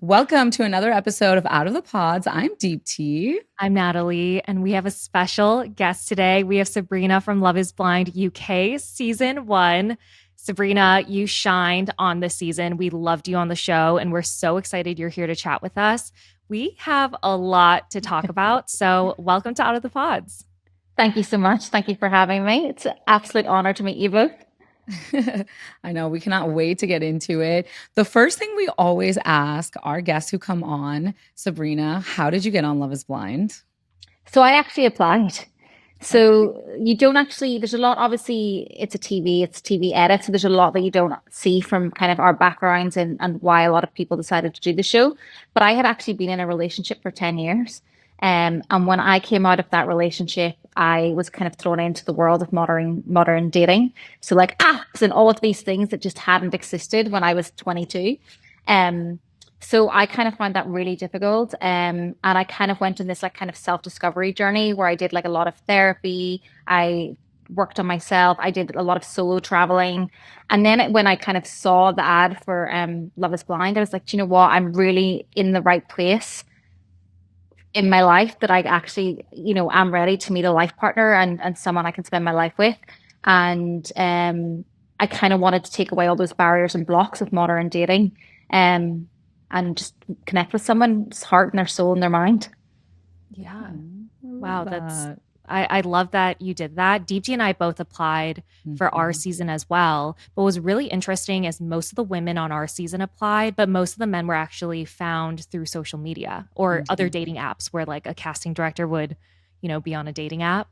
Welcome to another episode of Out of the Pods. I'm Deep Tea. I'm Natalie, and we have a special guest today. We have Sabrina from Love is Blind UK season 1. Sabrina, you shined on this season. We loved you on the show, and we're so excited you're here to chat with us. We have a lot to talk about, so welcome to Out of the Pods. Thank you so much. Thank you for having me. It's an absolute honor to meet you both. I know, we cannot wait to get into it. The first thing we always ask our guests who come on, Sabrina, how did you get on Love is Blind? So I actually applied. So you don't actually, there's a lot, obviously it's it's TV edit. So there's a lot that you don't see from kind of our backgrounds and why a lot of people decided to do the show. But I had actually been in a relationship for 10 years. And when I came out of that relationship, I was kind of thrown into the world of modern dating. So like apps and all of these things that just hadn't existed when I was 22. So I kind of found that really difficult. And I kind of went on this like kind of self-discovery journey where I did like a lot of therapy. I worked on myself. I did a lot of solo traveling. And then when I kind of saw the ad for Love is Blind, I was like, do you know what? I'm really in the right place in my life that I actually, I'm ready to meet a life partner and someone I can spend my life with. And I kind of wanted to take away all those barriers and blocks of modern dating and just connect with someone's heart and their soul and their mind. Yeah. Wow, I love that you did that. Deepti and I both applied for our season as well. But what was really interesting is most of the women on our season applied, but most of the men were actually found through social media or other dating apps where like a casting director would, be on a dating app.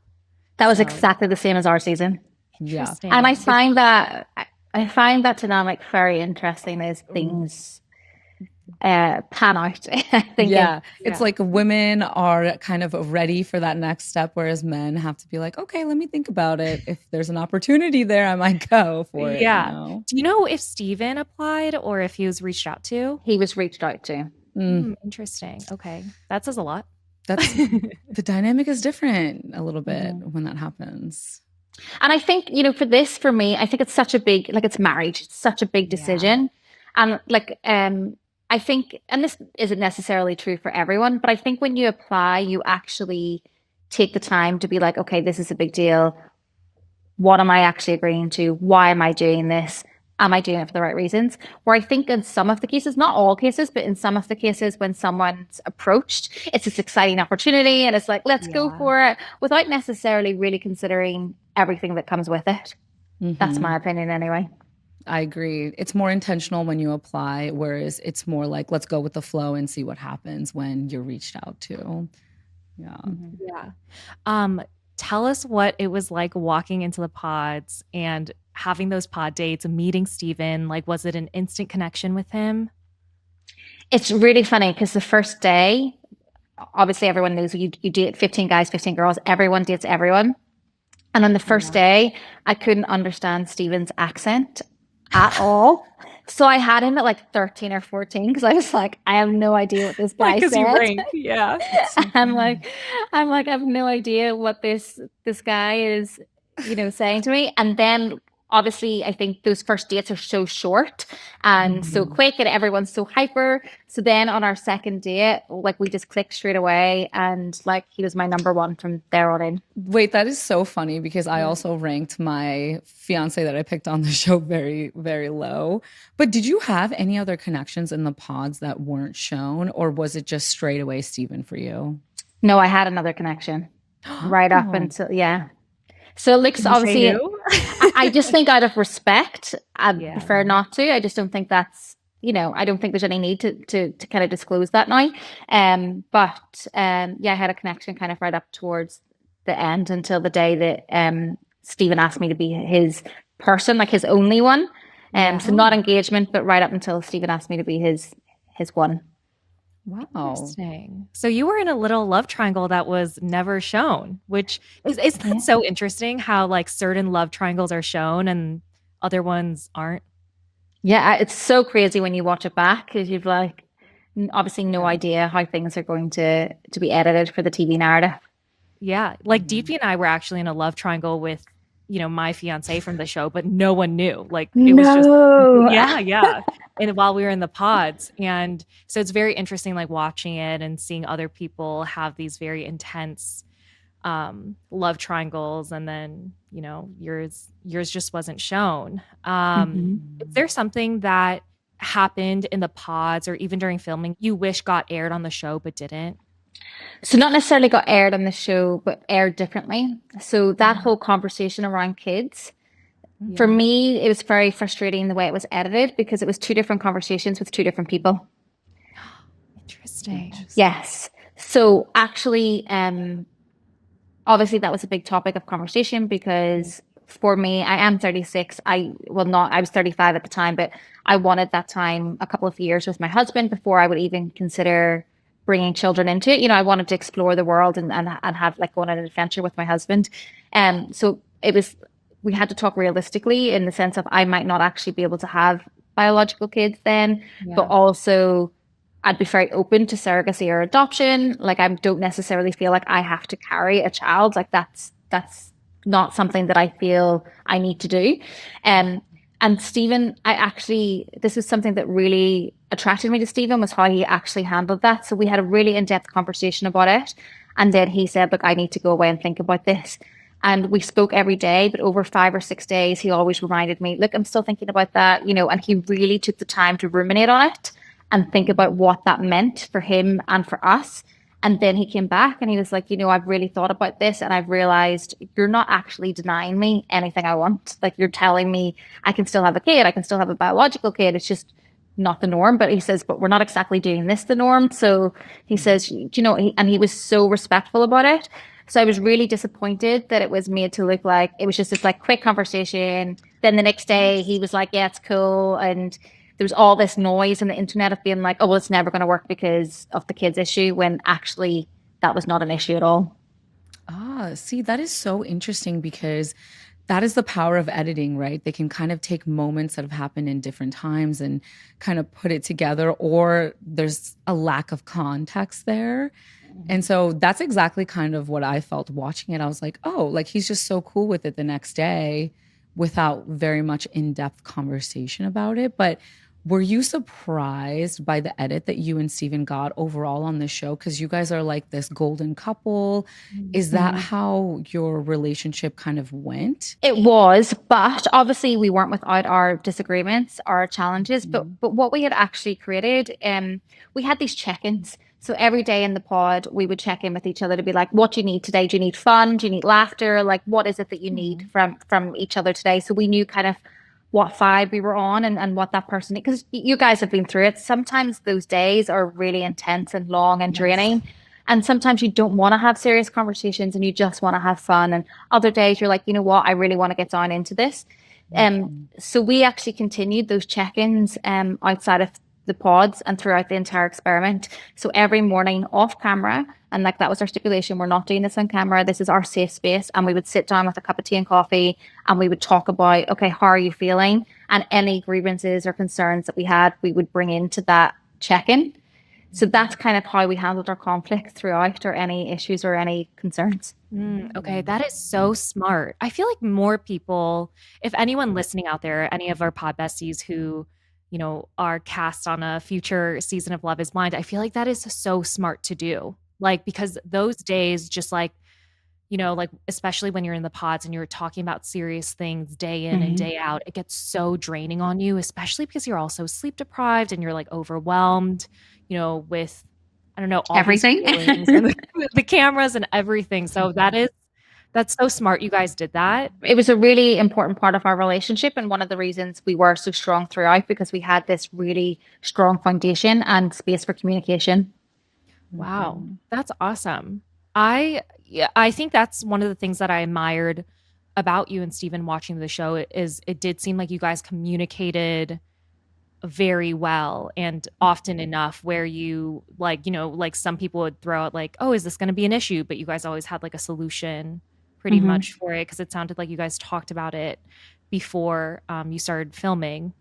That was exactly the same as our season. Yeah. And I find that dynamic very interesting as things pan out. I think it's like women are kind of ready for that next step, whereas men have to be like, okay, let me think about it. If there's an opportunity there, I might go for it. Do you know if Steven applied or if he was reached out to? He was reached out to. Interesting. Okay, that says a lot. That's the dynamic is different a little bit when that happens. And I think, for me, I think it's such a big, like it's marriage. It's such a big decision. And like, I think, and this isn't necessarily true for everyone, but I think when you apply, you actually take the time to be like, okay, this is a big deal. What am I actually agreeing to? Why am I doing this? Am I doing it for the right reasons? Where I think in some of the cases, not all cases, but in some of the cases when someone's approached, it's this exciting opportunity and it's like, let's go for it without necessarily really considering everything that comes with it. That's my opinion anyway. I agree. It's more intentional when you apply, whereas it's more like, let's go with the flow and see what happens when you're reached out to. Tell us what it was like walking into the pods and having those pod dates and meeting Steven. Like, was it an instant connection with him? It's really funny because the first day, obviously everyone knows you date 15 guys, 15 girls. Everyone dates everyone. And on the first day, I couldn't understand Steven's accent at all. So I had him at like 13 or 14 because I was like, I have no idea what this guy said. I'm like, I have no idea what this guy is, saying to me. And then obviously I think those first dates are so short and so quick and everyone's so hyper. So then on our second date, like we just clicked straight away and like he was my number one from there on in. Wait, that is so funny because I also ranked my fiance that I picked on the show very, very low. But did you have any other connections in the pods that weren't shown, or was it just straight away Steven for you? No, I had another connection right up until, So Alex, obviously, I just think out of respect, I'd prefer not to. I just don't think that's, I don't think there's any need to kind of disclose that now. But I had a connection kind of right up towards the end until the day that Steven asked me to be his person, like his only one. So not engagement, but right up until Steven asked me to be his one. Wow. Interesting. So you were in a little love triangle that was never shown, which is that so interesting how like certain love triangles are shown and other ones aren't? Yeah, it's so crazy when you watch it back because you've like obviously no idea how things are going to be edited for the TV narrative. Yeah. Like Deepti and I were actually in a love triangle with, my fiance from the show, but no one knew. Like it was just, yeah. and while we were in the pods. And so it's very interesting, like watching it and seeing other people have these very intense love triangles, and then yours just wasn't shown. Is there something that happened in the pods or even during filming you wish got aired on the show but didn't? So not necessarily got aired on the show, but aired differently. So that whole conversation around kids, for me, it was very frustrating the way it was edited because it was two different conversations with two different people. Interesting. Yes. So actually, obviously that was a big topic of conversation because for me, I am 36. I was 35 at the time, but I wanted that time a couple of years with my husband before I would even consider bringing children into it. I wanted to explore the world and have like go on an adventure with my husband. So we had to talk realistically in the sense of I might not actually be able to have biological kids then, but also I'd be very open to surrogacy or adoption. Like I don't necessarily feel like I have to carry a child. Like that's not something that I feel I need to do. And Stephen, this was something that really attracted me to Stephen was how he actually handled that. So we had a really in-depth conversation about it. And then he said, look, I need to go away and think about this. And we spoke every day, but over 5 or 6 days, he always reminded me, look, I'm still thinking about that, and he really took the time to ruminate on it and think about what that meant for him and for us. And then he came back and he was like, I've really thought about this and I've realized you're not actually denying me anything I want. Like you're telling me I can still have a kid, I can still have a biological kid. It's just not the norm. But he says, but we're not exactly doing this the norm. So he says, and he was so respectful about it. So I was really disappointed that it was made to look like it was just this like quick conversation. Then the next day he was like, yeah, it's cool. And there was all this noise on the internet of being like, oh, well, it's never going to work because of the kids issue, when actually that was not an issue at all. See, that is so interesting because that is the power of editing, right? They can kind of take moments that have happened in different times and kind of put it together, or there's a lack of context there. And so that's exactly kind of what I felt watching it. I was like, oh, like he's just so cool with it the next day without very much in-depth conversation about it. But were you surprised by the edit that you and Steven got overall on the show? Because you guys are like this golden couple. Is that how your relationship kind of went? It was, but obviously we weren't without our disagreements, our challenges. But what we had actually created, we had these check-ins. So every day in the pod, we would check in with each other to be like, what do you need today? Do you need fun? Do you need laughter? Like, what is it that you need from each other today? So we knew kind of what vibe we were on and what that person, because you guys have been through it. Sometimes those days are really intense and long and draining. And sometimes you don't want to have serious conversations and you just want to have fun. And other days you're like, you know what, I really want to get down into this. So we actually continued those check-ins outside of the pods and throughout the entire experiment. So every morning off camera, and like that was our stipulation, we're not doing this on camera, this is our safe space, and we would sit down with a cup of tea and coffee and we would talk about, okay, how are you feeling, and any grievances or concerns that we had, we would bring into that check-in. So that's kind of how we handled our conflict throughout, or any issues or any concerns. Okay, that is so smart. I feel like more people, if anyone listening out there, any of our pod besties who are cast on a future season of Love is Blind, I feel like that is so smart to do. Like, because those days, just like, like, especially when you're in the pods and you're talking about serious things day in and day out, it gets so draining on you, especially because you're also sleep deprived and you're like overwhelmed, with, I don't know, all everything and the cameras and everything. So that's so smart. You guys did that. It was a really important part of our relationship, and one of the reasons we were so strong throughout, because we had this really strong foundation and space for communication. Wow, that's awesome. I think that's one of the things that I admired about you and Steven watching the show, is it did seem like you guys communicated very well and often enough where you like some people would throw out like, oh, is this going to be an issue? But you guys always had like a solution pretty much for it, because it sounded like you guys talked about it before you started filming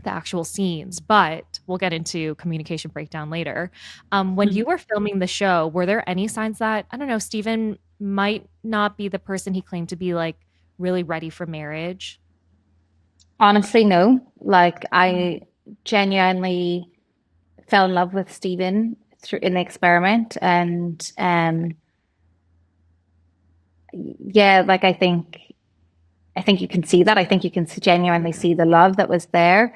the actual scenes. But we'll get into communication breakdown later. When you were filming the show, were there any signs that, I don't know, Steven might not be the person he claimed to be, like really ready for marriage? Honestly, no. Like genuinely fell in love with Stephen in the experiment, and yeah, like I think you can see that. I think you can genuinely see the love that was there.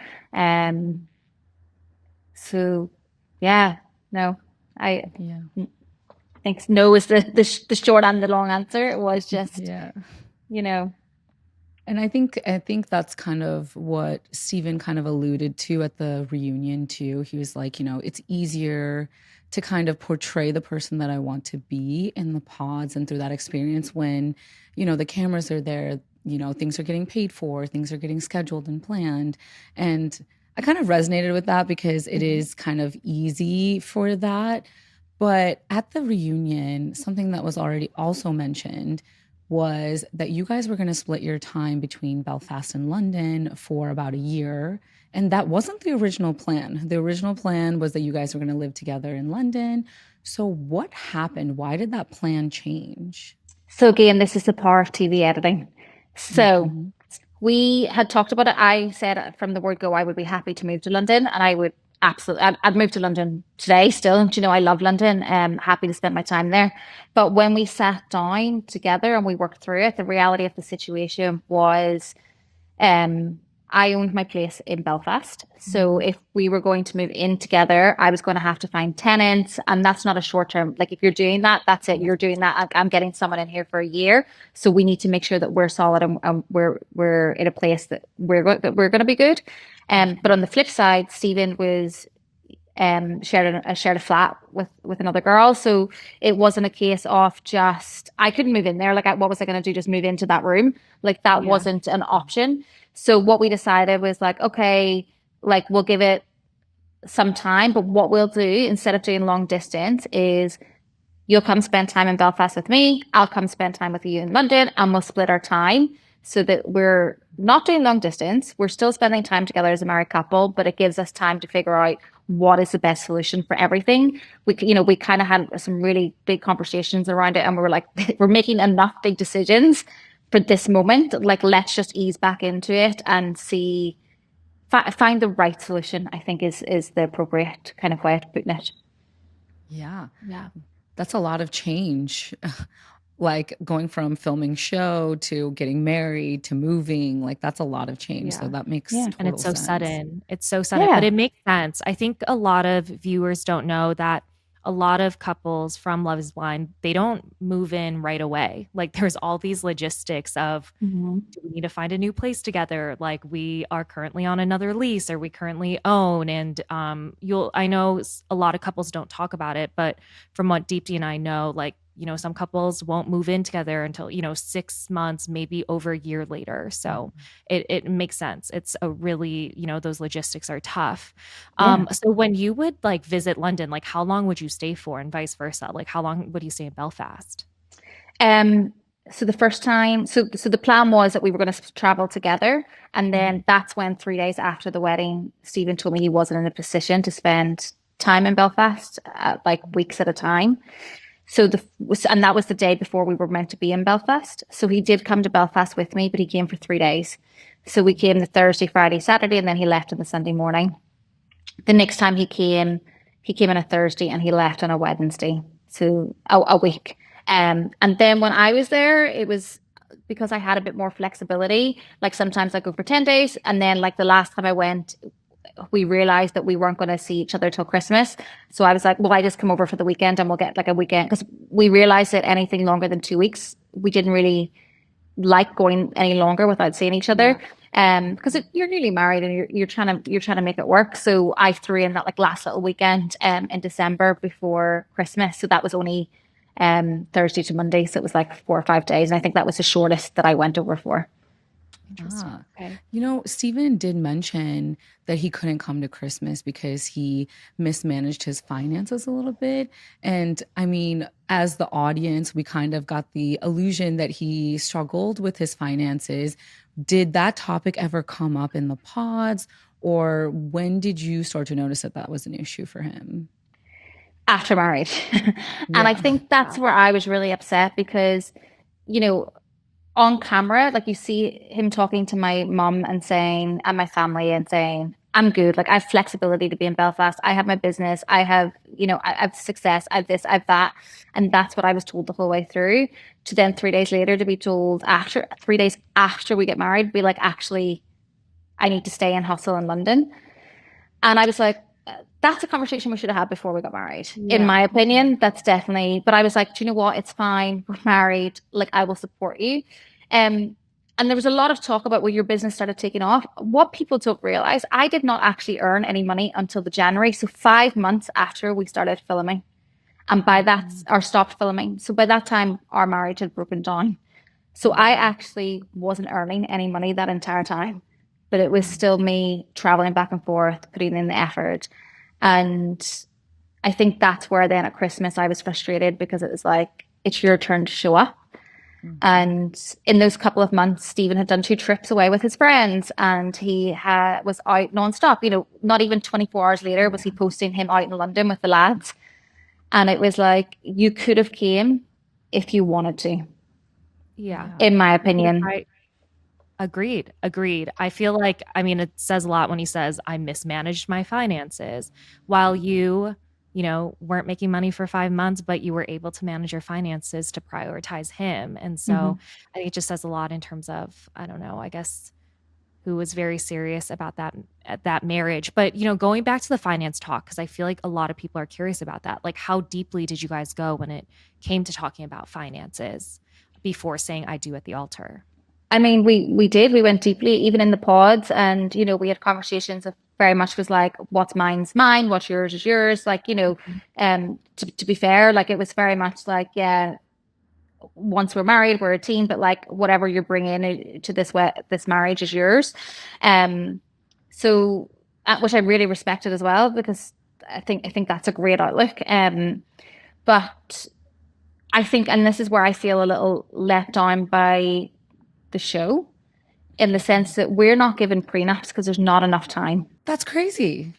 So yeah, no, I think no is the short and the long answer. It was just, you know. And I think that's kind of what Stephen kind of alluded to at the reunion too. He was like, it's easier to kind of portray the person that I want to be in the pods and through that experience when, the cameras are there, things are getting paid for, things are getting scheduled and planned. And I kind of resonated with that because it is kind of easy for that. But at the reunion, something that was already also mentioned was that you guys were going to split your time between Belfast and London for about a year. And that wasn't the original plan. The original plan was that you guys were going to live together in London. So what happened? Why did that plan change? So again, this is the power of TV editing. So we had talked about it. I said from the word go, I would be happy to move to London, and I would absolutely, I'd move to London today still. I love London. Happy to spend my time there. But when we sat down together and we worked through it, the reality of the situation was, I owned my place in Belfast. So if we were going to move in together, I was going to have to find tenants. And that's not a short term. Like if you're doing that, that's it. You're doing that. I'm getting someone in here for a year. So we need to make sure that we're solid and we're in a place that we're going to be good. But on the flip side, Stephen was shared a flat with another girl, so it wasn't a case of just I couldn't move in there. Like, what was I going to do? Just move into that room? Like that wasn't an option. So what we decided was like, okay, like we'll give it some time, but what we'll do instead of doing long distance is you'll come spend time in Belfast with me. I'll come spend time with you in London, and we'll split our time so that we're not doing long distance. We're still spending time together as a married couple, but it gives us time to figure out what is the best solution for everything. We kind of had some really big conversations around it, and we were like, we're making enough big decisions for this moment. Like, let's just ease back into it and see, find the right solution, I think is the appropriate kind of way of putting it. Yeah. That's a lot of change. Like going from filming show to getting married to moving, like that's a lot of change. So that makes total and it's so sense. sudden. It's so sudden, but it makes sense. I think a lot of viewers don't know that a lot of couples from Love is Blind, they don't move in right away. Like there's all these logistics of do we need to find a new place together? Like we are currently on another lease or we currently own. And I know a lot of couples don't talk about it, but from what Deepti and I know, like, some couples won't move in together until, 6 months, maybe over a year later. So it makes sense. It's a really, those logistics are tough. So when you would like visit London, like how long would you stay for and vice versa? Like how long would you stay in Belfast? So the first time, so the plan was that we were going to travel together. And then that's when 3 days after the wedding, Stephen told me he wasn't in a position to spend time in Belfast, like weeks at a time. And that was the day before we were meant to be in Belfast. So he did come to Belfast with me, but he came for 3 days. So we came the Thursday, Friday, Saturday, and then he left on the Sunday morning. The next time he came on a Thursday and he left on a Wednesday. So a week. And then when I was there, it was because I had a bit more flexibility. Like sometimes I go for 10 days. And then like the last time I went, we realized that we weren't going to see each other till Christmas. So I was like, well, I just come over for the weekend and we'll get like a weekend. Because we realized that anything longer than 2 weeks, we didn't really like going any longer without seeing each other. Because you're newly married and you're trying to make it work. So I threw in that like last little weekend in December before Christmas. So that was only Thursday to Monday. So it was like 4 or 5 days. And I think that was the shortest that I went over for. Interesting. Okay. Stephen did mention that he couldn't come to Christmas because he mismanaged his finances a little bit. And I mean, as the audience, we kind of got the illusion that he struggled with his finances. Did that topic ever come up in the pods? Or when did you start to notice that that was an issue for him? After marriage. And I think that's where I was really upset because, on camera, like you see him talking to my mom and my family and saying, I'm good. Like I have flexibility to be in Belfast. I have my business. I have, I have success. I have this, I have that. And that's what I was told the whole way through. To then 3 days later to be told after 3 days after we get married, be like, actually, I need to stay and hustle in London. And I was like, that's a conversation we should have had before we got married. In my opinion, that's definitely, but I was like, do you know what? It's fine. We're married. Like I will support you. And there was a lot of talk about when your business started taking off. What people don't realize, I did not actually earn any money until the January. So 5 months after we started filming. And by that, or stopped filming. So by that time, our marriage had broken down. So I actually wasn't earning any money that entire time, but it was still me traveling back and forth, putting in the effort. And I think that's where then at Christmas I was frustrated because it was like, it's your turn to show up. And in those couple of months, Stephen had done 2 trips away with his friends and he was out nonstop. Not even 24 hours later was he posting him out in London with the lads. And it was like, you could have came if you wanted to. Yeah. In my opinion. Agreed. I feel like, it says a lot when he says, I mismanaged my finances. While you weren't making money for 5 months, but you were able to manage your finances to prioritize him. And so I think it just says a lot in terms of, I don't know, I guess who was very serious about that marriage. But, going back to the finance talk, because I feel like a lot of people are curious about that. Like, how deeply did you guys go when it came to talking about finances before saying I do at the altar? We did. We went deeply, even in the pods, and we had conversations of very much was like, what's mine's mine, what's yours is yours. Like, to be fair, like it was very much like, yeah, once we're married, we're a team, but like whatever you're bringing to this marriage is yours. So which I really respected as well because I think that's a great outlook. But I think, and this is where I feel a little let down by the show, in the sense that we're not given prenups because there's not enough time. That's crazy.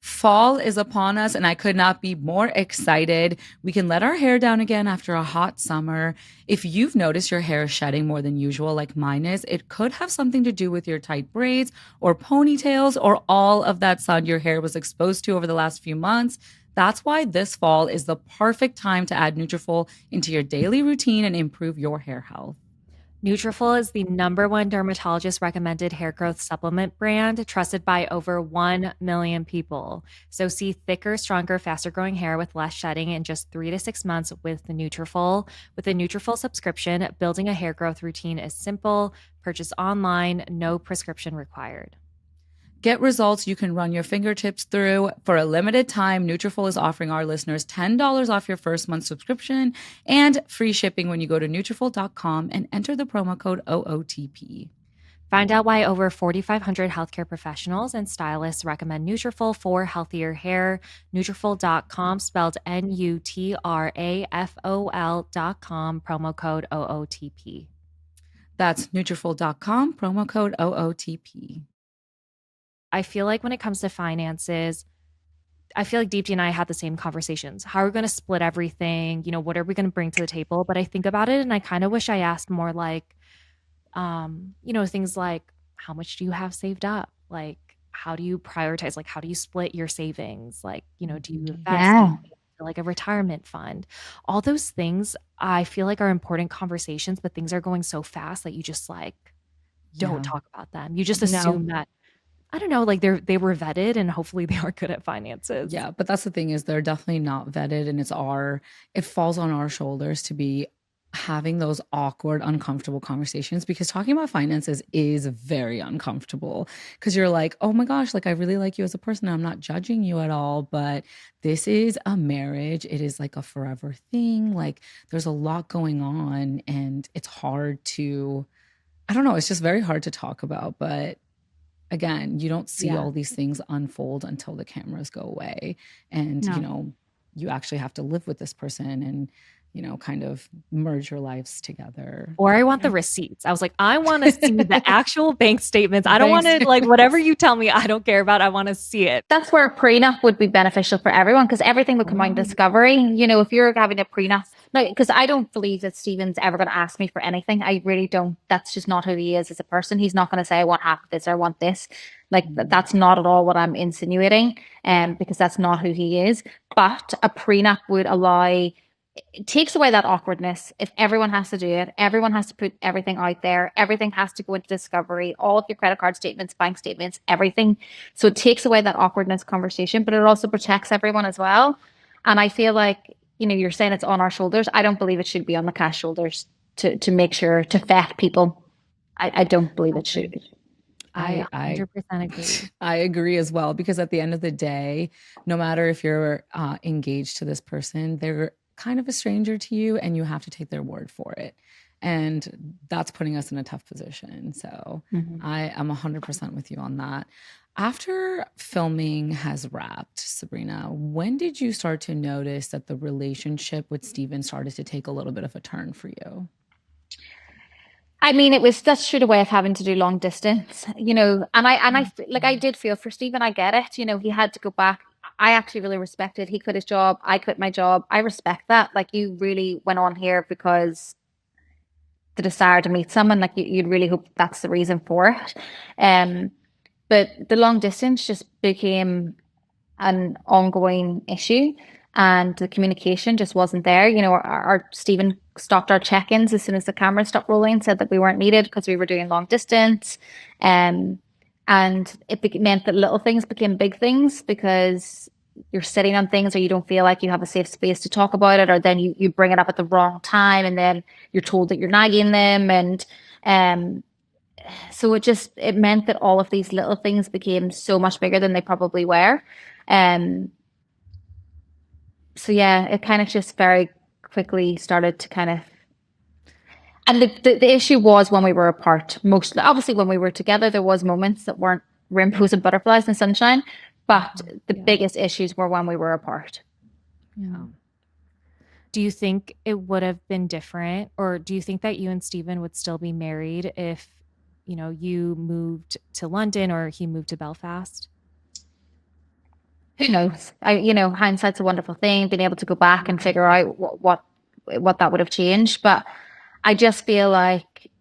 Fall is upon us, and I could not be more excited. We can let our hair down again after a hot summer. If you've noticed your hair is shedding more than usual, like mine is, it could have something to do with your tight braids or ponytails or all of that sun your hair was exposed to over the last few months. That's why this fall is the perfect time to add Nutrafol into your daily routine and improve your hair health. Nutrafol is the #1 dermatologist recommended hair growth supplement brand, trusted by over 1 million people. So see thicker, stronger, faster growing hair with less shedding in just 3 to 6 months with the Nutrafol. With the Nutrafol subscription, building a hair growth routine is simple. Purchase online, no prescription required. Get results you can run your fingertips through. For a limited time, Nutrafol is offering our listeners $10 off your first month subscription and free shipping when you go to Nutrafol.com and enter the promo code OOTP. Find out why over 4,500 healthcare professionals and stylists recommend Nutrafol for healthier hair. Nutrafol.com, spelled Nutrafol.com, promo code OOTP. That's Nutrafol.com, promo code OOTP. I feel like when it comes to finances, I feel like Deepti and I had the same conversations. How are we going to split everything? What are we going to bring to the table? But I think about it and I kind of wish I asked more like, things like, how much do you have saved up? Like, how do you prioritize? Like, how do you split your savings? Like, do you invest in like a retirement fund? All those things I feel like are important conversations, but things are going so fast that you just like, don't talk about them. You just assume that, I don't know, like they were vetted and hopefully they are good at finances. Yeah, but that's the thing is they're definitely not vetted, and it falls on our shoulders to be having those awkward, uncomfortable conversations, because talking about finances is very uncomfortable because you're like, oh my gosh, like I really like you as a person. I'm not judging you at all, but this is a marriage. It is like a forever thing. Like there's a lot going on and it's hard to, I don't know, it's just very hard to talk about, but again, you don't see all these things unfold until the cameras go away. And, you actually have to live with this person and, kind of merge your lives together. Or I want the receipts. I was like, I want to see the actual bank statements. I don't want to, like, whatever you tell me, I don't care about. I want to see it. That's where a prenup would be beneficial for everyone because everything would come out in discovery. If you're having a prenup, no, because I don't believe that Stephen's ever going to ask me for anything. I really don't. That's just not who he is as a person. He's not going to say, I want half of this or I want this. Like that's not at all what I'm insinuating, because that's not who he is. But a prenup would allow, it takes away that awkwardness. If everyone has to do it, everyone has to put everything out there, everything has to go into discovery, all of your credit card statements, bank statements, everything. So it takes away that awkwardness conversation, but it also protects everyone as well. And I feel like, you're saying it's on our shoulders. I don't believe it should be on the cash shoulders to make sure to vet people. I don't believe it should. I 100% agree. I agree as well, because at the end of the day, no matter if you're engaged to this person, they're kind of a stranger to you and you have to take their word for it. And that's putting us in a tough position. So I am 100% with you on that. After filming has wrapped, Sabrina, when did you start to notice that the relationship with Steven started to take a little bit of a turn for you? I mean, it was just straight away of having to do long distance, and I did feel for Stephen. I get it. He had to go back. I actually really respected. He quit his job. I quit my job. I respect that. Like, you really went on here because the desire to meet someone. Like, you'd really hope that's the reason for it. But the long distance just became an ongoing issue, and the communication just wasn't there. Our Stephen stopped our check-ins as soon as the camera stopped rolling, said that we weren't needed because we were doing long distance. And it meant that little things became big things because you're sitting on things, or you don't feel like you have a safe space to talk about it, or then you bring it up at the wrong time, and then you're told that you're nagging them. And so it meant that all of these little things became so much bigger than they probably were. So yeah, it kind of just very quickly started to kind of, and the issue was when we were apart. Most obviously when we were together, there was moments that weren't rainbows and butterflies and sunshine, but the biggest issues were when we were apart. Yeah. Do you think it would have been different, or do you think that you and Stephen would still be married if, you moved to London or he moved to Belfast? Who knows? Hindsight's a wonderful thing, being able to go back and figure out what that would have changed. But I just feel like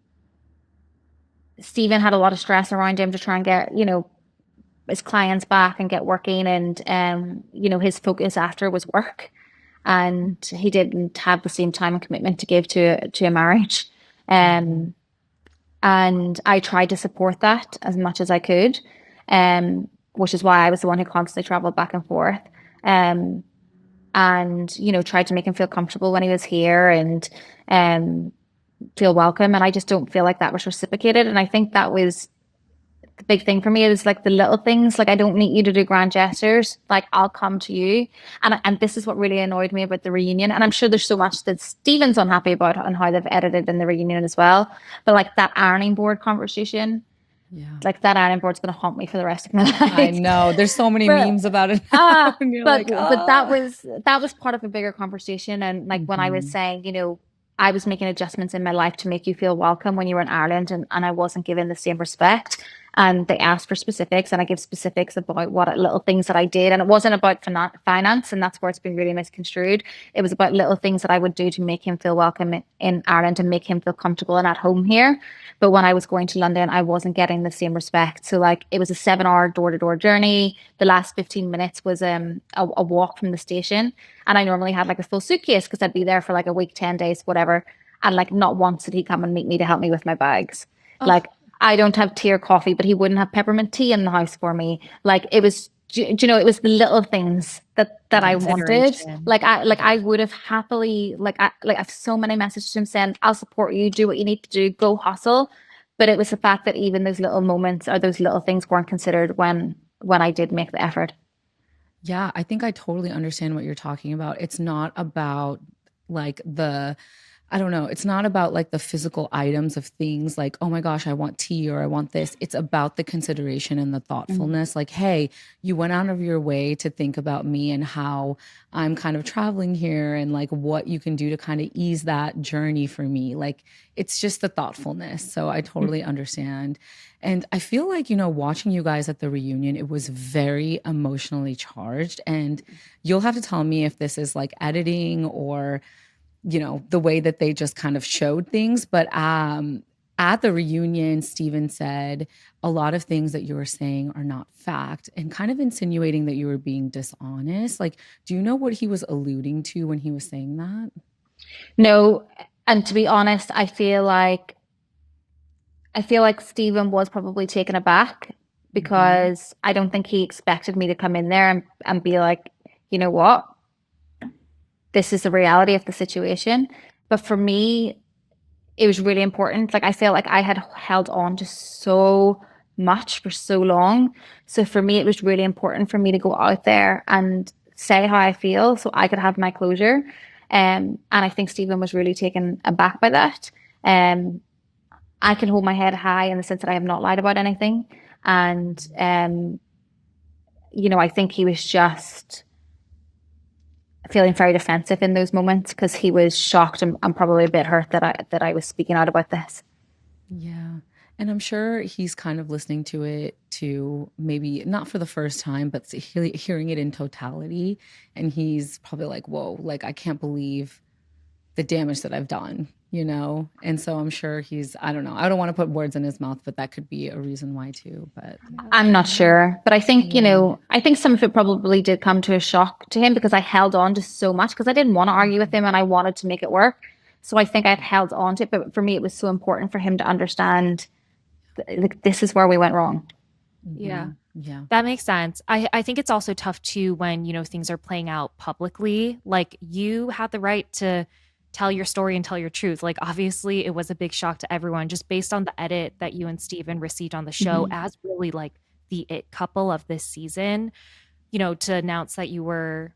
Stephen had a lot of stress around him to try and get, his clients back and get working. And, his focus after was work. And he didn't have the same time and commitment to give to a marriage. And I tried to support that as much as I could, which is why I was the one who constantly traveled back and forth, and tried to make him feel comfortable when he was here, and feel welcome. And I just don't feel like that was reciprocated. And I think that was the big thing for me. It was like the little things. Like, I don't need you to do grand gestures. Like, I'll come to you. And this is what really annoyed me about the reunion. And I'm sure there's so much that Stephen's unhappy about and how they've edited in the reunion as well. But like that ironing board conversation, like that ironing board's going to haunt me for the rest of my life. I know. There's so many memes about it. But that was part of a bigger conversation. And like when I was saying, I was making adjustments in my life to make you feel welcome when you were in Ireland, and I wasn't given the same respect. And they asked for specifics, and I give specifics about what little things that I did. And it wasn't about finance, and that's where it's been really misconstrued. It was about little things that I would do to make him feel welcome in Ireland and make him feel comfortable and at home here. But when I was going to London, I wasn't getting the same respect. So like, it was a 7-hour door-to-door journey. The last 15 minutes was a walk from the station. And I normally had like a full suitcase because I'd be there for like a week, 10 days, whatever. And like, not once did he come and meet me to help me with my bags. Like, I don't have tea or coffee, but he wouldn't have peppermint tea in the house for me. Like, it was, it was the little things that I wanted. Like, I would have happily, I have so many messages to him saying, I'll support you, do what you need to do, go hustle. But it was the fact that even those little moments or those little things weren't considered when I did make the effort. Yeah, I think I totally understand what you're talking about. It's not about like I don't know. It's not about like the physical items of things like, oh my gosh, I want tea or I want this. It's about the consideration and the thoughtfulness. Like, hey, you went out of your way to think about me and how I'm kind of traveling here and like what you can do to kind of ease that journey for me. Like, it's just the thoughtfulness. So I totally understand. And I feel like, watching you guys at the reunion, it was very emotionally charged. And you'll have to tell me if this is like editing or the way that they just kind of showed things. But I at the reunion, Steven said a lot of things that you were saying are not fact and kind of insinuating that you were being dishonest. Like, do you know what he was alluding to when he was saying that? No, and to be honest, I feel like Stephen was probably taken aback because I don't think he expected me to come in there and be like, you know what? This is the reality of the situation. But for me, it was really important. Like I felt like I had held on to so much for so long. So for me, it was really important for me to go out there and say how I feel so I could have my closure. And I think Stephen was really taken aback by that. I can hold my head high in the sense that I have not lied about anything. And I think he was just feeling very defensive in those moments because he was shocked and probably a bit hurt that I was speaking out about this. Yeah. And I'm sure he's kind of listening to it too, maybe not for the first time, but hearing it in totality. And he's probably like, whoa, like, I can't believe the damage that I've done, And so I'm sure I don't know. I don't want to put words in his mouth, but that could be a reason why too. But I'm not sure. But I think, I think some of it probably did come to a shock to him because I held on to so much because I didn't want to argue with him and I wanted to make it work. So I think I'd held on to it. But for me, it was so important for him to understand this is where we went wrong. Yeah. Yeah. That makes sense. I think it's also tough too when, things are playing out publicly. Like you had the right to tell your story and tell your truth. Like obviously it was a big shock to everyone just based on the edit that you and Steven received on the show as really like the it couple of this season, to announce that you were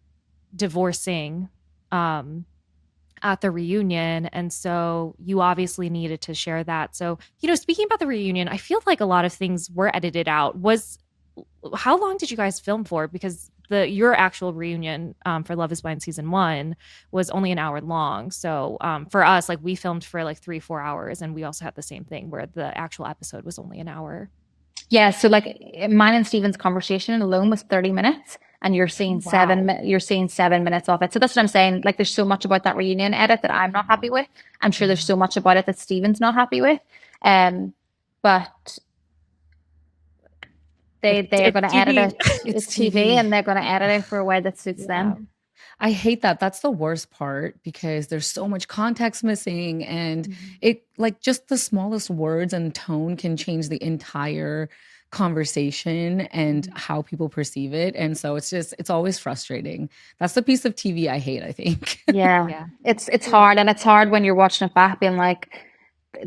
divorcing at the reunion. And so you obviously needed to share that. So, speaking about the reunion, I feel like a lot of things were edited out. How long did you guys film for? Because your actual reunion for Love is Blind season 1 was only an hour long. So for us, like we filmed for like 3-4 hours, and we also had the same thing where the actual episode was only an hour. Yeah, so like mine and Steven's conversation alone was 30 minutes, and you're seeing 7 minutes off it. So that's what I'm saying. Like there's so much about that reunion edit that I'm not happy with. I'm sure there's so much about it that Steven's not happy with. But they're going to edit it. It's TV, and they're going to edit it for a way that suits them. I hate that. That's the worst part because there's so much context missing, and it like just the smallest words and tone can change the entire conversation and how people perceive it. And so it's always frustrating. That's the piece of TV I hate, I think. Yeah. It's hard, and it's hard when you're watching it back being like,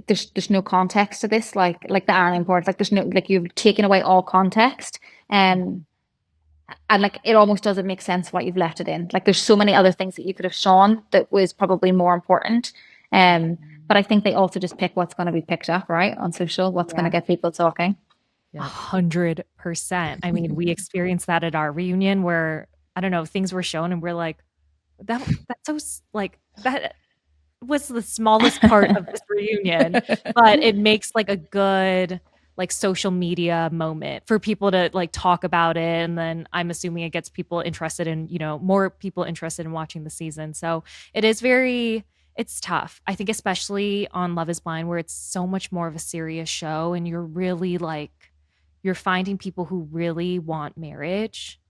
there's no context to this, like the ironing board, like there's no, like you've taken away all context, and like it almost doesn't make sense what you've left it in. Like there's so many other things that you could have shown that was probably more important. But I think they also just pick what's going to be picked up, right, on social, what's going to get people talking. 100%. I mean, we experienced that at our reunion where I don't know, things were shown and we're like, that's so like that was the smallest part of this reunion, but it makes like a good like social media moment for people to like talk about it. And then I'm assuming it gets people interested in, more people interested in watching the season. So it's tough. I think especially on Love is Blind where it's so much more of a serious show and you're really like, you're finding people who really want marriage.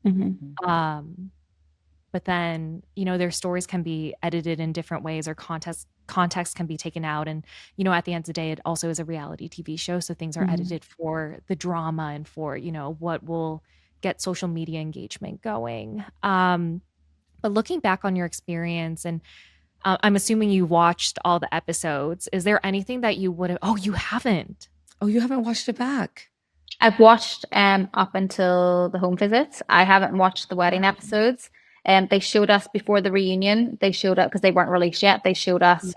But then, their stories can be edited in different ways or context can be taken out. And, at the end of the day, it also is a reality TV show. So things are edited for the drama and for, what will get social media engagement going. But looking back on your experience, and I'm assuming you watched all the episodes, is there anything that you would have, you haven't? Oh, you haven't watched it back? I've watched up until the home visits. I haven't watched the wedding episodes. They showed us before the reunion. They showed up because they weren't released yet. They showed us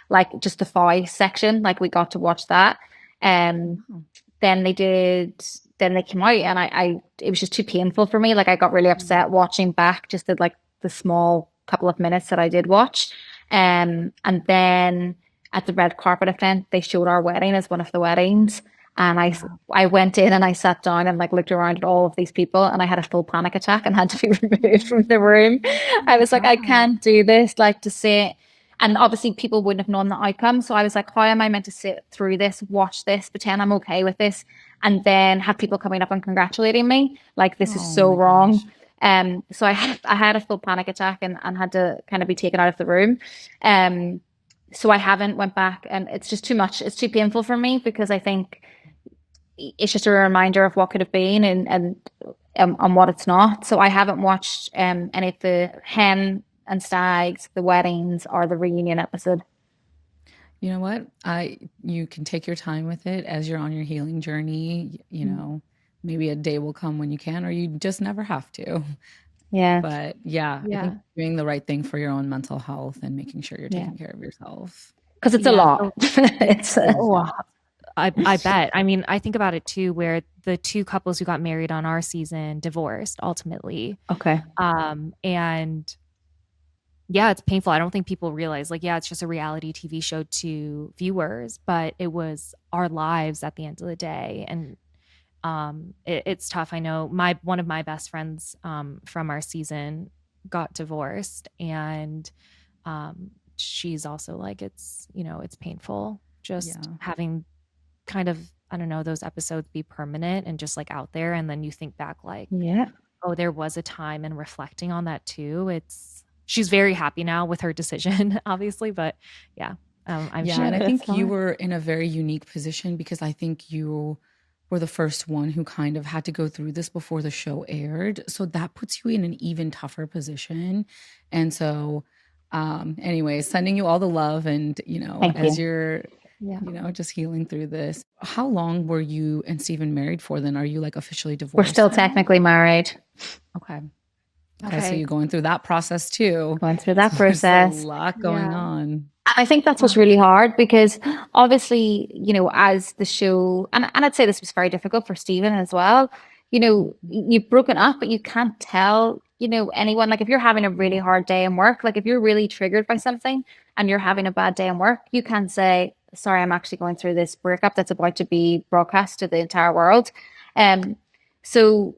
like just the voice section. Like we got to watch that. Then they came out, and it was just too painful for me. Like I got really upset watching back just the small couple of minutes that I did watch. And then at the red carpet event, they showed our wedding as one of the weddings. And I went in and I sat down and like looked around at all of these people, and I had a full panic attack and had to be removed from the room. I was like, I can't do this. Like to say, And obviously people wouldn't have known the outcome. So I was like, how am I meant to sit through this, watch this, pretend I'm okay with this, and then have people coming up and congratulating me? Like, this is Oh so my gosh. wrong. So I had a full panic attack and had to kind of be taken out of the room. So I haven't went back, and it's just too much. It's too painful for me, because I think it's just a reminder of what could have been, and what it's not. So I haven't watched any of the hen and stags, the weddings, or the reunion episode. You know what? You can take your time with it as you're on your healing journey. You know, maybe a day will come when you can, or you just never have to. Yeah. But yeah, I Yeah. think doing the right thing for your own mental health and making sure you're Yeah. taking care of yourself. Because it's a Yeah, lot. It's Oh, I bet. I mean, I think about it too, where the two couples who got married on our season divorced ultimately. okay. And yeah, it's painful. I don't think people realize, like, yeah, it's just a reality TV show to viewers, but it was our lives at the end of the day. And it's tough. I know one of my best friends from our season got divorced, and she's also like, it's painful just Yeah. having kind of, I don't know, those episodes be permanent and just like out there, and then you think back like, Yeah. oh, there was a time, and reflecting on that too. She's very happy now with her decision, obviously, but yeah, I'm Yeah, sure. and I It's think you fine. were in a very unique position because I think you were the first one who kind of had to go through this before the show aired. So that puts you in an even tougher position. And so, anyways, sending you all the love and, Thank as you. you're, Yeah. just healing through this. How long were you and Steven married for then? Are you like officially We're divorced still now? technically married. Okay. Okay, so Okay. you're going through that process too. Going through that So there's a process. lot going Yeah. on. I think that's what's really hard, because obviously, as the show, and I'd say this was very difficult for Stephen as well. You've broken up, but you can't tell, anyone. Like, if you're having a really hard day in work, like if you're really triggered by something and you're having a bad day in work, you can't say, sorry, I'm actually going through this breakup that's about to be broadcast to the entire world. So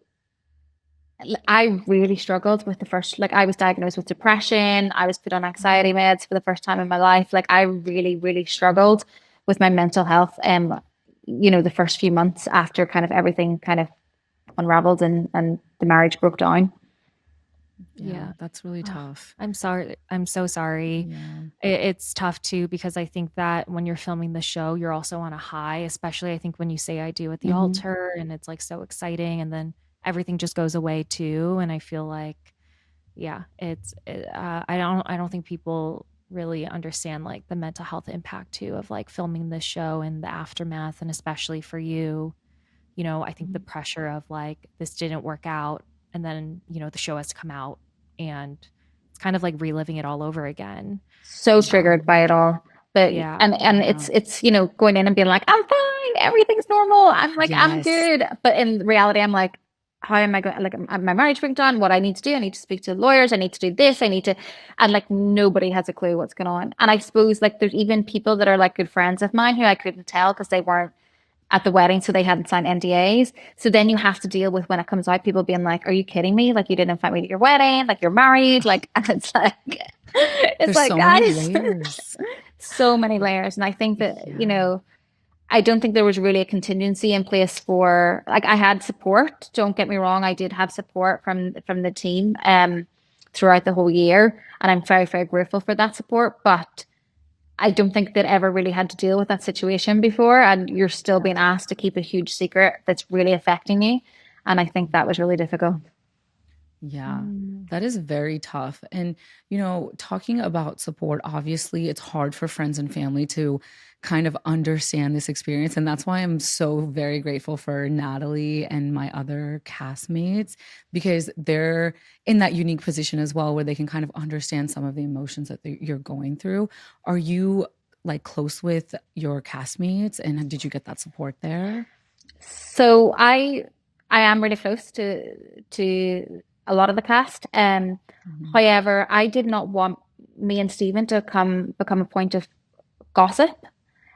I really struggled with the first, like, I was diagnosed with depression. I was put on anxiety meds for the first time in my life. Like, I really, really struggled with my mental health. The first few months after kind of everything kind of unraveled, and the marriage broke down. Yeah. That's really tough. I'm sorry. I'm so sorry. Yeah. It's tough too, because I think that when you're filming the show, you're also on a high, especially I think when you say I do at the altar, and it's like so exciting, and then everything just goes away too. And I feel like, yeah, I don't think people really understand like the mental health impact too of like filming this show and the aftermath. And especially for you, I think the pressure of like, this didn't work out, and then, the show has to come out, and it's kind of like reliving it all over again. So triggered by it all. But Yeah. and it's going in and being like, I'm fine, everything's normal. I'm like, I'm Yes. good. But in reality, I'm like, how am I going? Like, my marriage broke down. What I need to do? I need to speak to lawyers. I need to do this. I need to, and like, nobody has a clue what's going on. And I suppose like there's even people that are like good friends of mine who I couldn't tell because they weren't at the wedding, so they hadn't signed NDAs. So then you have to deal with, when it comes out, people being like, "Are you kidding me? Like, you didn't invite me to your wedding? Like, you're married? Like," and it's like, There's like, so many guys, layers. so many layers. And I think that I don't think there was really a contingency in place for, like, I had support. Don't get me wrong, I did have support from the team throughout the whole year, and I'm very, very grateful for that support. But I don't think they'd ever really had to deal with that situation before, and you're still being asked to keep a huge secret that's really affecting you. And I think that was really difficult. Yeah, that is very tough. And, talking about support, obviously, it's hard for friends and family to kind of understand this experience. And that's why I'm so very grateful for Natalie and my other castmates, because they're in that unique position as well, where they can kind of understand some of the emotions that you're going through. Are you like close with your castmates, and did you get that support there? So I am really close to a lot of the cast. However, I did not want me and Stephen to become a point of gossip.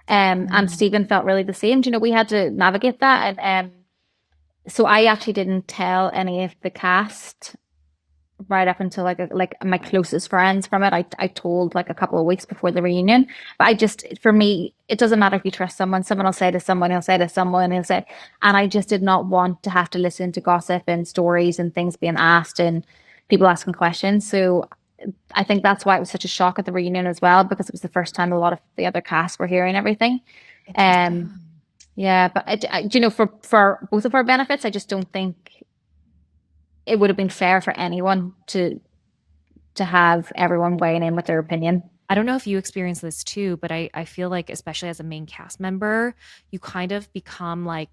And Stephen felt really the same. We had to navigate that. And so I actually didn't tell any of the cast right up until like my closest friends from it. I told like a couple of weeks before the reunion. But I just, for me, it doesn't matter if you trust someone. Someone will say to someone, he'll say to someone, he'll say, and I just did not want to have to listen to gossip and stories and things being asked and people asking questions. So I think that's why it was such a shock at the reunion as well, because it was the first time a lot of the other cast were hearing everything. Yeah, but you know, for both of our benefits, I just don't think it would have been fair for anyone to have everyone weighing in with their opinion. I don't know if you experience this too, but I feel like, especially as a main cast member, you kind of become like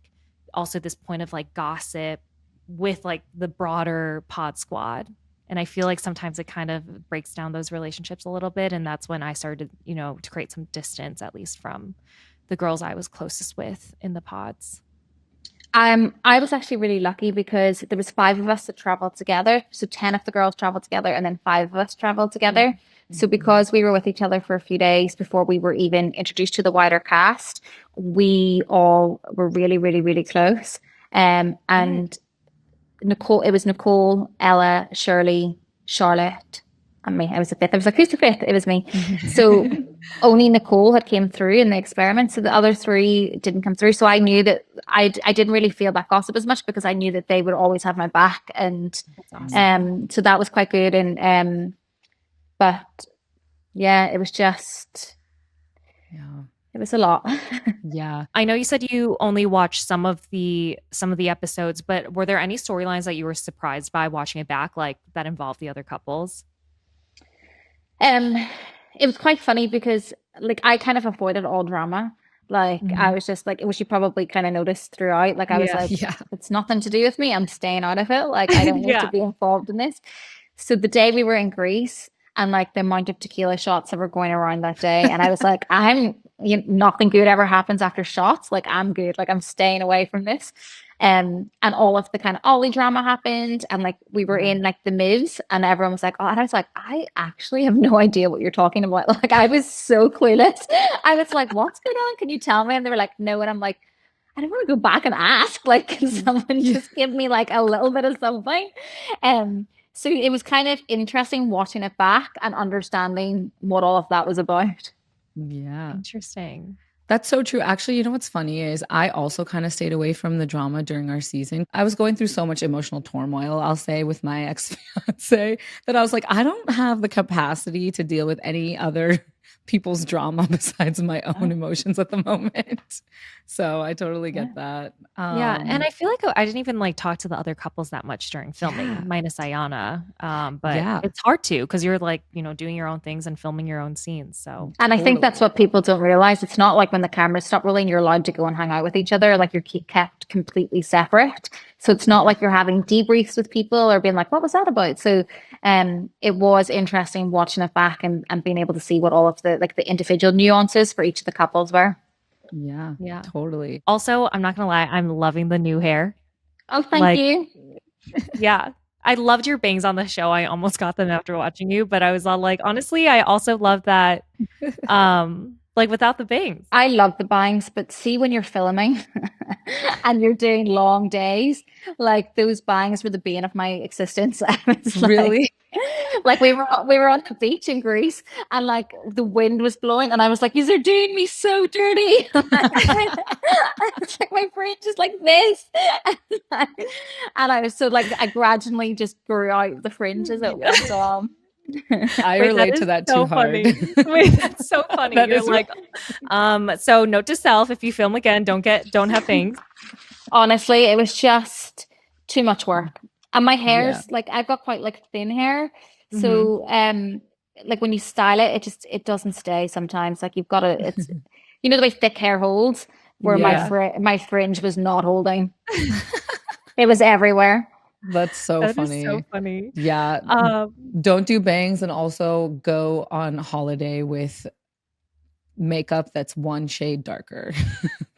also this point of like gossip with like the broader pod squad. And I feel like sometimes it kind of breaks down those relationships a little bit. And that's when I started, you know, to create some distance, at least from the girls I was closest with in the pods. I was actually really lucky because there was 5 of us that traveled together. So 10 of the girls traveled together and then 5 of us traveled together. So because we were with each other for a few days before we were even introduced to the wider cast, we all were really, really, really close. And Nicole, it was Nicole, Ella, Shirley, Charlotte, and me. I was the 5th. I was like, who's the 5th? It was me. So only Nicole had came through in the experiment. So the other 3 didn't come through. So I knew that I didn't really feel that gossip as much because I knew that they would always have my back. And awesome. so that was quite good. And but yeah, it was just it was a lot. Yeah. I know you said you only watched some of the episodes, but were there any storylines that you were surprised by watching it back, like that involved the other couples? It was quite funny because like I kind of avoided all drama. Like I was just like, which you probably kind of noticed throughout. Like I was like, it's nothing to do with me. I'm staying out of it. Like I don't need to be involved in this. So the day we were in Greece and like the amount of tequila shots that were going around that day, and I was like, nothing good ever happens after shots. Like I'm good. Like I'm staying away from this. And all of the kind of Ollie drama happened, and like we were in like the mids, and everyone was like, "Oh," and I was like, "I actually have no idea what you're talking about." Like I was so clueless. I was like, "What's going on? Can you tell me?" And they were like, "No," and I'm like, "I don't want to go back and ask. Like, can someone just give me like a little bit of something?" So it was kind of interesting watching it back and understanding what all of that was about. Yeah. Interesting. That's so true. Actually, you know what's funny is I also kind of stayed away from the drama during our season. I was going through so much emotional turmoil, I'll say, with my ex-fiance that I was like, I don't have the capacity to deal with any other people's drama besides my own emotions at the moment. So I totally get that. And I feel like I didn't even like talk to the other couples that much during filming, minus Ayana. But it's hard to because you're like, you know, doing your own things and filming your own scenes. So and I think that's what people don't realize. It's not like when the cameras stop rolling, you're allowed to go and hang out with each other. Like you're kept completely separate. So it's not like you're having debriefs with people or being like, what was that about? So it was interesting watching it back and being able to see what all of the like the individual nuances for each of the couples were. Yeah, totally. Also, I'm not gonna lie, I'm loving the new hair. Oh, thank you. Yeah. I loved your bangs on the show. I almost got them after watching you, but I was all like, honestly, I also love that like without the bangs. I love the bangs, but see when you're filming and you're doing long days, like those bangs were the bane of my existence. Really? Like we were on the beach in Greece and like the wind was blowing and I was like, these are doing me so dirty. It's like my brain just like this. And I was so like I gradually just grew out the fringes at went on. I relate to that so too hard. Wait, that's so funny. You're like, so note to self, if you film again, don't have bangs. Honestly, it was just too much work. And my hair's like I've got quite like thin hair. So like when you style it, it doesn't stay sometimes. Like you've got to it's you know the way thick hair holds, where my fringe was not holding. It was everywhere. That's so funny. Is so funny. Yeah. Don't do bangs and also go on holiday with makeup that's one shade darker.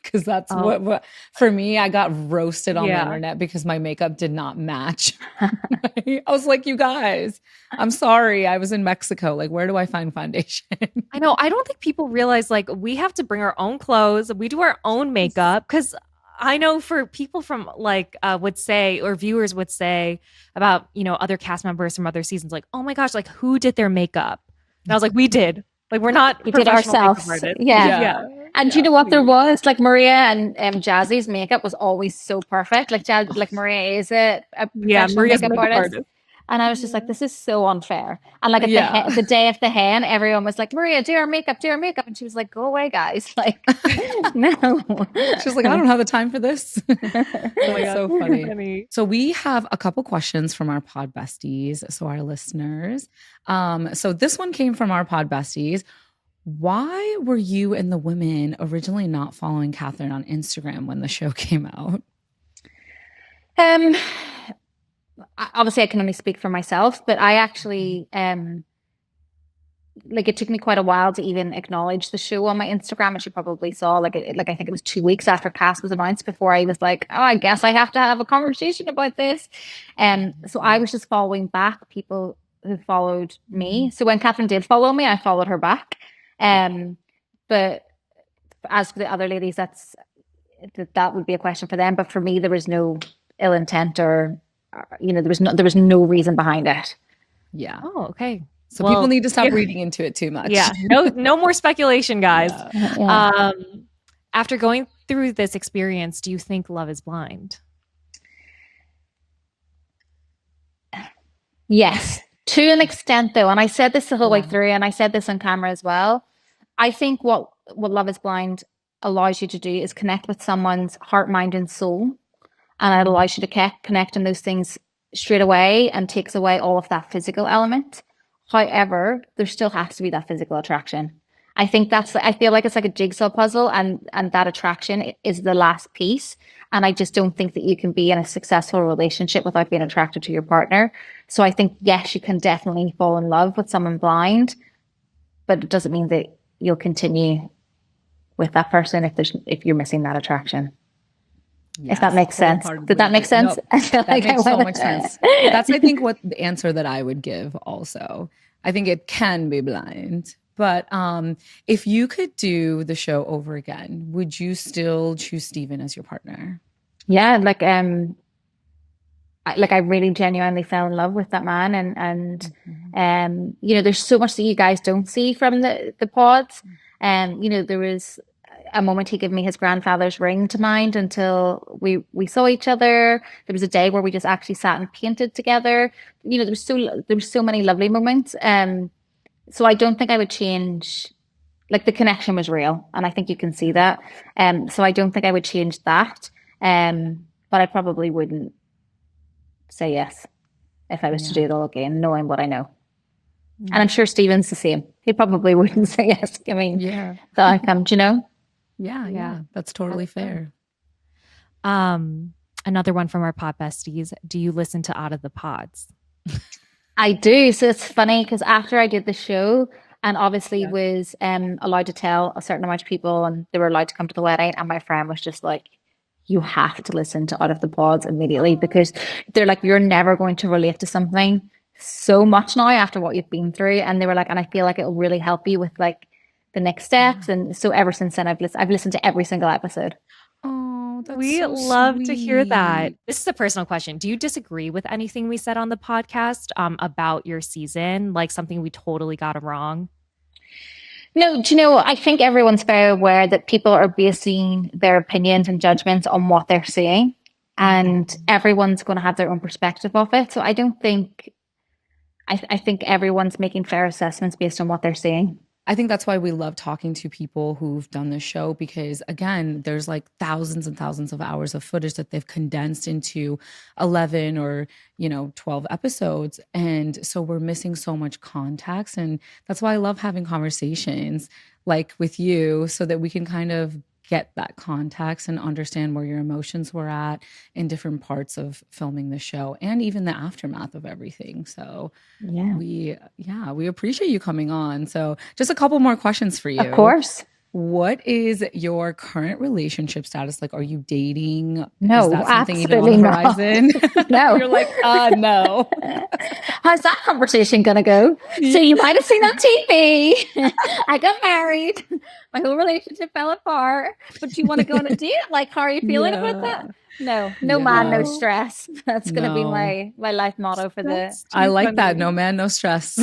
Because that's what for me, I got roasted on the internet because my makeup did not match. I was like, you guys, I'm sorry. I was in Mexico. Like, where do I find foundation? I know. I don't think people realize like we have to bring our own clothes. We do our own makeup because I know for people from like would say, or viewers would say about, other cast members from other seasons, like, oh my gosh, like who did their makeup? And I was like, we did. Like, we're not We did professional makeup ourselves. artists. Yeah. And you know what? There was like Maria and Jazzy's makeup was always so perfect. Like Maria is a professional Maria's makeup artist. And I was just like, this is so unfair. And like at the day of the hen, everyone was like, Maria, do our makeup. And she was like, go away, guys. Like, no. She was like, I don't have the time for this. That's so funny. So we have a couple questions from our pod besties, so our listeners. So this one came from our pod besties. Why were you and the women originally not following Catherine on Instagram when the show came out? Obviously I can only speak for myself, but I actually like it took me quite a while to even acknowledge the show on my Instagram, as you probably saw. Like I think it was 2 weeks after cast was announced before I was like, oh, I guess I have to have a conversation about this. So I was just following back people who followed me. So when Catherine did follow me, I followed her back. But as for the other ladies, that would be a question for them. But for me, there was no ill intent or there was no reason behind it. Yeah. Oh, okay. So people need to stop reading into it too much. Yeah. No more speculation, guys. Yeah. After going through this experience, do you think Love is Blind? Yes, to an extent though. And I said this the whole way through, and I said this on camera as well. I think what Love is Blind allows you to do is connect with someone's heart, mind, and soul. And it allows you to connect on those things straight away and takes away all of that physical element. However, there still has to be that physical attraction. I feel like it's like a jigsaw puzzle, and that attraction is the last piece. And I just don't think that you can be in a successful relationship without being attracted to your partner. So I think, yes, you can definitely fall in love with someone blind, but it doesn't mean that you'll continue with that person if you're missing that attraction. Yes, if that makes sense. Did that make sense? No, that makes so much sense. That's, I think, what the answer that I would give also. I think it can be blind. But if you could do the show over again, would you still choose Steven as your partner? Yeah, I really genuinely fell in love with that man, and there's so much that you guys don't see from the pods. There was a moment he gave me his grandfather's ring to mind until we saw each other. There was a day where we just actually sat and painted together. There was so many lovely moments. So I don't think I would change. Like, the connection was real, and I think you can see that. So I don't think I would change that. But I probably wouldn't say yes if I was to do it all again, knowing what I know. And I'm sure Steven's the same. He probably wouldn't say yes. I mean, the outcome, do you know? Yeah, that's totally fair. Another one from our pod besties. Do you listen to Out of the Pods? I do. So it's funny because after I did the show and obviously was allowed to tell a certain amount of people, and they were allowed to come to the wedding, and my friend was just like, you have to listen to Out of the Pods immediately, because they're like, you're never going to relate to something so much now after what you've been through. And they were like, and I feel like it'll really help you with like the next steps. And so ever since then, I've listened to every single episode. Oh, that's we so love sweet to hear that. This is a personal question. Do you disagree with anything we said on the podcast about your season? Like something we totally got wrong? No, do you know, I think everyone's very aware that people are basing their opinions and judgments on what they're seeing, and everyone's going to have their own perspective of it. So I don't think, I think everyone's making fair assessments based on what they're seeing. I think that's why we love talking to people who've done this show, because again, there's like thousands and thousands of hours of footage that they've condensed into 11 or 12 episodes. And so we're missing so much context. And that's why I love having conversations like with you, so that we can kind of get that context and understand where your emotions were at in different parts of filming the show, and even the aftermath of everything. So we appreciate you coming on. So just a couple more questions for you. Of course. What is your current relationship status like? Are you dating? No, is that something even on the absolutely not. horizon? No. You're like, no. How's that conversation gonna go? So you might have seen on TV. I got married. My whole relationship fell apart. But you want to go on a date? Like, how are you feeling about that? No, no man, no Yeah. stress. That's gonna be No. my life motto for the. That's I too like that. funny. No man, no stress.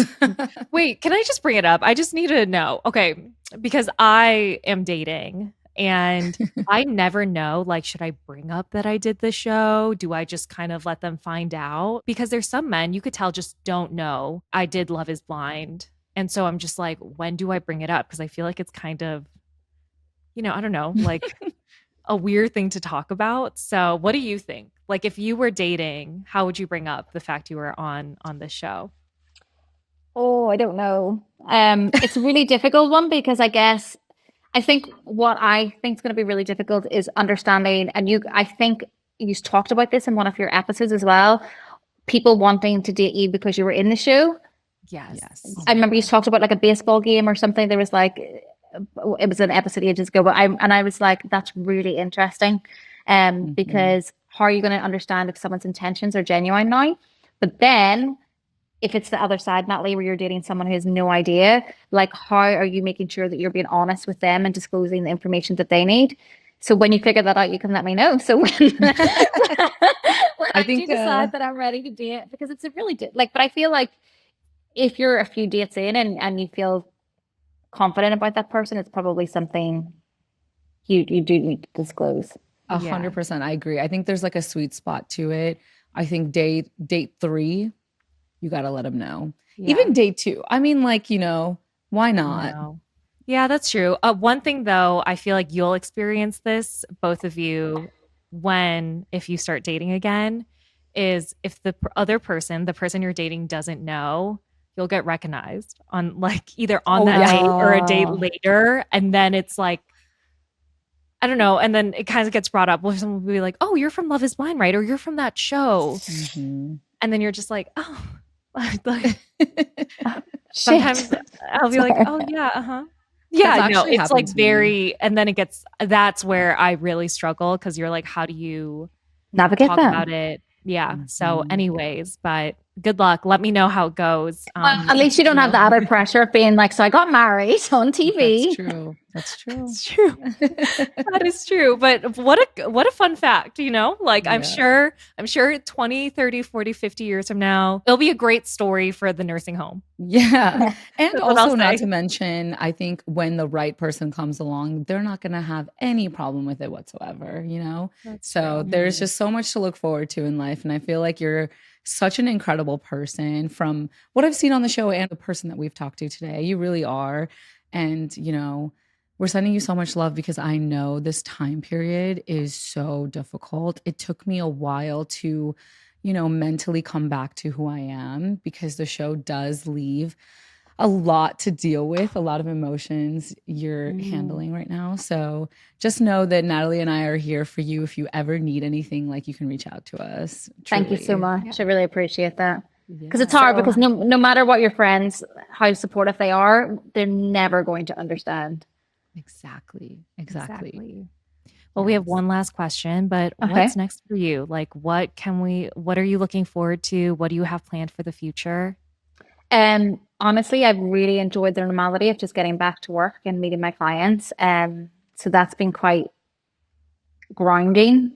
Wait, can I just bring it up? I just need to know. Okay, because I am dating and I never know, like, should I bring up that I did the show? Do I just kind of let them find out? Because there's some men you could tell just don't know I did Love is Blind. And so I'm just like, when do I bring it up? Because I feel like it's kind of, I don't know, like a weird thing to talk about. So what do you think? Like, if you were dating, how would you bring up the fact you were on this show? Oh, I don't know. It's a really difficult one because I think what I think is going to be really difficult is understanding, and I think you talked about this in one of your episodes as well. People wanting to date you because you were in the show. Yes. I remember you talked about like a baseball game or something. There was like, it was an episode ages ago, but I was like, that's really interesting, because how are you going to understand if someone's intentions are genuine now? But then if it's the other side, Natalie, where you're dating someone who has no idea, like how are you making sure that you're being honest with them and disclosing the information that they need? So when you figure that out, you can let me know. So when, when I think do decide that I'm ready to date, because it's a really like, but I feel like if you're a few dates in and you feel confident about that person, it's probably something you do need to disclose. 100%. I agree. I think there's like a sweet spot to it. I think date 3, you got to let them know. Yeah. Even date 2. I mean, like, why not? No. Yeah, that's true. One thing though, I feel like you'll experience this, both of you, if you start dating again, is if the other person, the person you're dating doesn't know, you'll get recognized on like either on that date or a date later. And then it's like, I don't know. And then it kind of gets brought up. Well, someone will be like, oh, you're from Love is Blind, right? Or you're from that show. Mm-hmm. And then you're just like, oh, like, sometimes I'll be like, oh yeah, uh-huh. Yeah, no, it's like very, and then that's where I really struggle because you're like, how do you navigate talk that about it? Yeah. So anyways, but good luck. Let me know how it goes. Well, at least you don't have the added pressure of being like, so I got married on TV. That's true. That's true. That is true. But what a fun fact, like I'm sure 20, 30, 40, 50 years from now, it'll be a great story for the nursing home. Yeah. And also not to mention, I think when the right person comes along, they're not going to have any problem with it whatsoever, So there's just so much to look forward to in life. And I feel like you're such an incredible person from what I've seen on the show and the person that we've talked to today. You really are. And, we're sending you so much love because I know this time period is so difficult. It took me a while to, mentally come back to who I am because the show does leave a lot to deal with, a lot of emotions you're handling right now. So just know that Natalie and I are here for you. If you ever need anything, like you can reach out to us. Truly. Thank you so much. I really appreciate that. Because it's hard because no matter what your friends, how supportive they are, they're never going to understand. Exactly. Well, we have one last question, but what's next for you? Like, what are you looking forward to? What do you have planned for the future? Honestly, I've really enjoyed the normality of just getting back to work and meeting my clients. So that's been quite grounding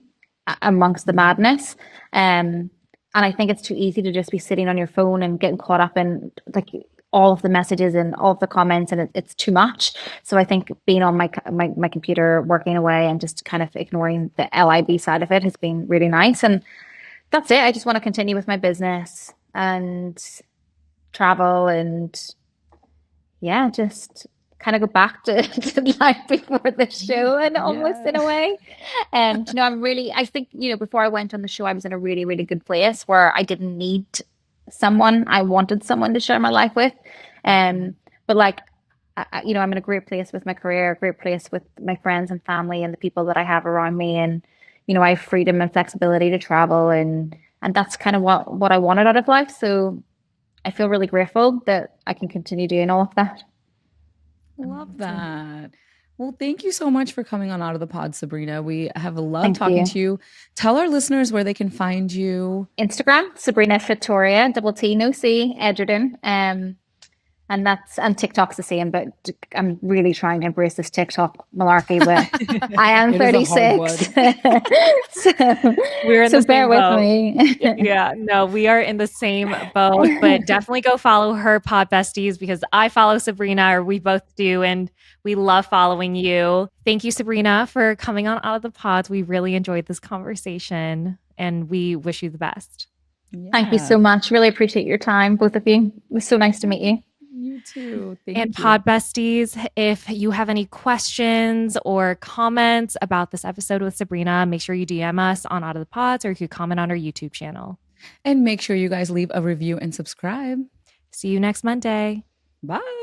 amongst the madness. And I think it's too easy to just be sitting on your phone and getting caught up in like all of the messages and all of the comments, and it's too much. So I think being on my computer, working away and just kind of ignoring the LIB side of it has been really nice. And that's it. I just want to continue with my business and travel and just kind of go back to life before the show and almost in a way. And I think, before I went on the show, I was in a really, really good place where I didn't need someone. I wanted someone to share my life with. But like, I'm in a great place with my career, a great place with my friends and family and the people that I have around me. And, I have freedom and flexibility to travel and that's kind of what I wanted out of life. So I feel really grateful that I can continue doing all of that. Love that. Well, thank you so much for coming on Out of the Pod, Sabrina. We have loved Thank talking you. to you. Tell our listeners where they can find you. Instagram, Sabrina Victoria, double T, no C, Egerton. And TikTok's the same, but I'm really trying to embrace this TikTok malarkey. But I am 36, we're in so the bear same with boat. me. Yeah, no, we are in the same boat, but definitely go follow her pod besties because I follow Sabrina, or we both do, and we love following you. Thank you, Sabrina, for coming on Out of the Pods. We really enjoyed this conversation, and we wish you the best. Yeah. Thank you so much. Really appreciate your time, both of you. It was so nice to meet you. You too. Thank and you. pod besties, if you have any questions or comments about this episode with Sabrina, make sure you DM us on Out of the Pods, or you could comment on our YouTube channel. And make sure you guys leave a review and subscribe. See you next Monday. Bye.